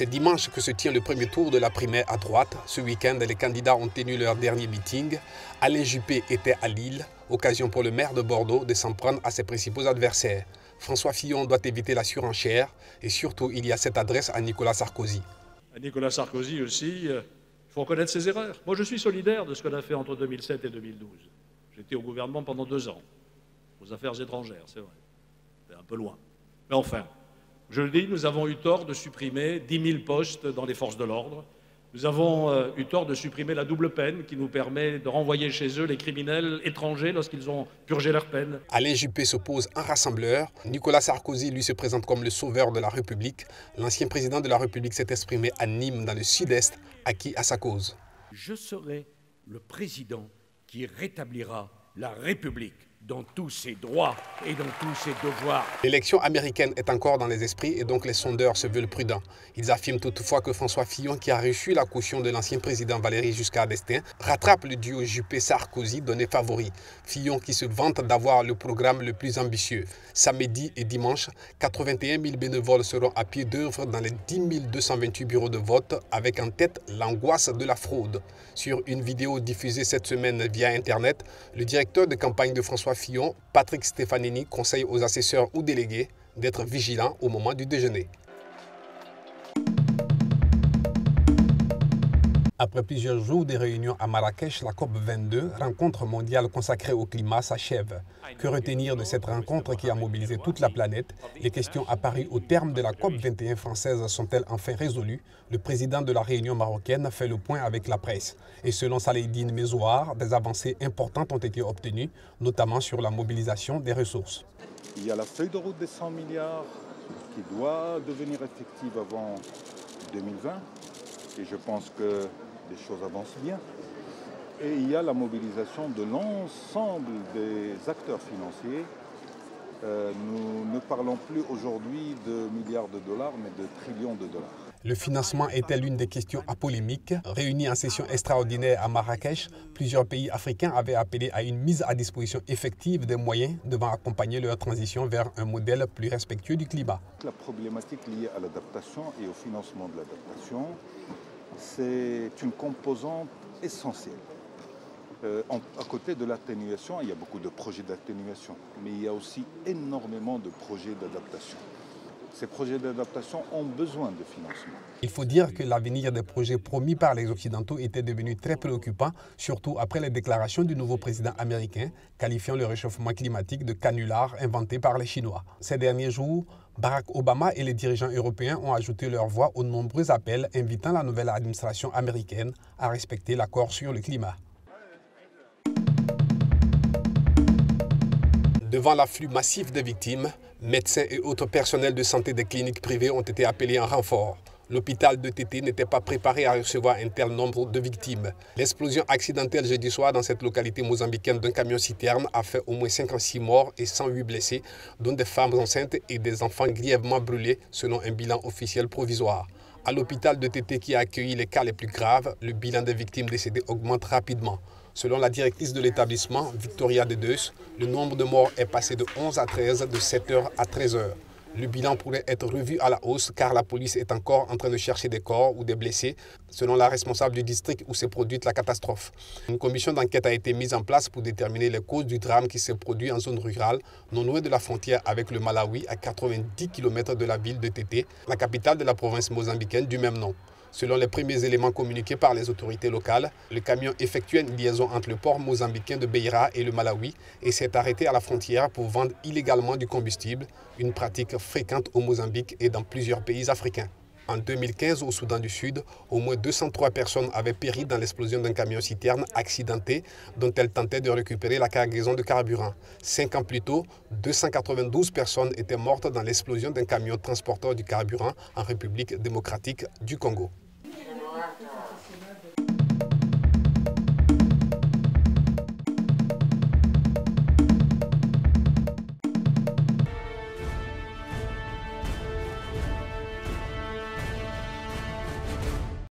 C'est dimanche que se tient le premier tour de la primaire à droite. Ce week-end, les candidats ont tenu leur dernier meeting. Alain Juppé était à Lille, occasion pour le maire de Bordeaux de s'en prendre à ses principaux adversaires. François Fillon doit éviter la surenchère et surtout, il y a cette adresse à Nicolas Sarkozy. À Nicolas Sarkozy aussi, il faut reconnaître ses erreurs. Moi, je suis solidaire de ce qu'on a fait entre 2007 et 2012. J'étais au gouvernement pendant 2 ans, aux affaires étrangères, c'est vrai. C'est un peu loin. Mais enfin, je le dis, nous avons eu tort de supprimer 10 000 postes dans les forces de l'ordre. Nous avons eu tort de supprimer la double peine qui nous permet de renvoyer chez eux les criminels étrangers lorsqu'ils ont purgé leur peine. Alain Juppé s'oppose en rassembleur. Nicolas Sarkozy, lui, se présente comme le sauveur de la République. L'ancien président de la République s'est exprimé à Nîmes, dans le sud-est, acquis à sa cause. Je serai le président qui rétablira la République dans tous ses droits et dans tous ses devoirs. L'élection américaine est encore dans les esprits et donc les sondeurs se veulent prudents. Ils affirment toutefois que François Fillon, qui a reçu la caution de l'ancien président Valéry Giscard d'Estaing, rattrape le duo Juppé-Sarkozy donné favori. Fillon qui se vante d'avoir le programme le plus ambitieux. Samedi et dimanche, 81 000 bénévoles seront à pied d'œuvre dans les 10 228 bureaux de vote avec en tête l'angoisse de la fraude. Sur une vidéo diffusée cette semaine via Internet, le directeur de campagne de François Fillon, Patrick Stefanini, conseille aux assesseurs ou délégués d'être vigilants au moment du déjeuner. Après plusieurs jours de réunions à Marrakech, la COP22, rencontre mondiale consacrée au climat, s'achève. Que retenir de cette rencontre qui a mobilisé toute la planète? Les questions apparues au terme de la COP21 française sont-elles enfin résolues? Le président de la réunion marocaine fait le point avec la presse. Et selon Saladine Mezouar, des avancées importantes ont été obtenues, notamment sur la mobilisation des ressources. Il y a la feuille de route des 100 milliards qui doit devenir effective avant 2020. Et je pense que les choses avancent bien. Et il y a la mobilisation de l'ensemble des acteurs financiers. Nous ne parlons plus aujourd'hui de milliards de dollars, mais de trillions de dollars. Le financement était l'une des questions à polémique. Réunis en session extraordinaire à Marrakech, plusieurs pays africains avaient appelé à une mise à disposition effective des moyens devant accompagner leur transition vers un modèle plus respectueux du climat. La problématique liée à l'adaptation et au financement de l'adaptation, c'est une composante essentielle. À côté de l'atténuation, il y a beaucoup de projets d'atténuation, mais il y a aussi énormément de projets d'adaptation. Ces projets d'adaptation ont besoin de financement. Il faut dire que l'avenir des projets promis par les Occidentaux était devenu très préoccupant, surtout après les déclarations du nouveau président américain, qualifiant le réchauffement climatique de canular inventé par les Chinois. Ces derniers jours, Barack Obama et les dirigeants européens ont ajouté leur voix aux nombreux appels invitant la nouvelle administration américaine à respecter l'accord sur le climat. Devant l'afflux massif de victimes, médecins et autres personnels de santé des cliniques privées ont été appelés en renfort. L'hôpital de Tété n'était pas préparé à recevoir un tel nombre de victimes. L'explosion accidentelle jeudi soir dans cette localité mozambicaine d'un camion-citerne a fait au moins 56 morts et 108 blessés, dont des femmes enceintes et des enfants grièvement brûlés, selon un bilan officiel provisoire. À l'hôpital de Tété qui a accueilli les cas les plus graves, le bilan des victimes décédées augmente rapidement. Selon la directrice de l'établissement, Victoria De Deus, le nombre de morts est passé de 11 à 13, de 7h à 13h. Le bilan pourrait être revu à la hausse car la police est encore en train de chercher des corps ou des blessés, selon la responsable du district où s'est produite la catastrophe. Une commission d'enquête a été mise en place pour déterminer les causes du drame qui s'est produit en zone rurale, non loin de la frontière avec le Malawi, à 90 km de la ville de Tété, la capitale de la province mozambicaine du même nom. Selon les premiers éléments communiqués par les autorités locales, le camion effectuait une liaison entre le port mozambicain de Beira et le Malawi et s'est arrêté à la frontière pour vendre illégalement du combustible, une pratique fréquente au Mozambique et dans plusieurs pays africains. En 2015, au Soudan du Sud, au moins 203 personnes avaient péri dans l'explosion d'un camion-citerne accidenté dont elles tentaient de récupérer la cargaison de carburant. 5 ans plus tôt, 292 personnes étaient mortes dans l'explosion d'un camion transporteur du carburant en République démocratique du Congo.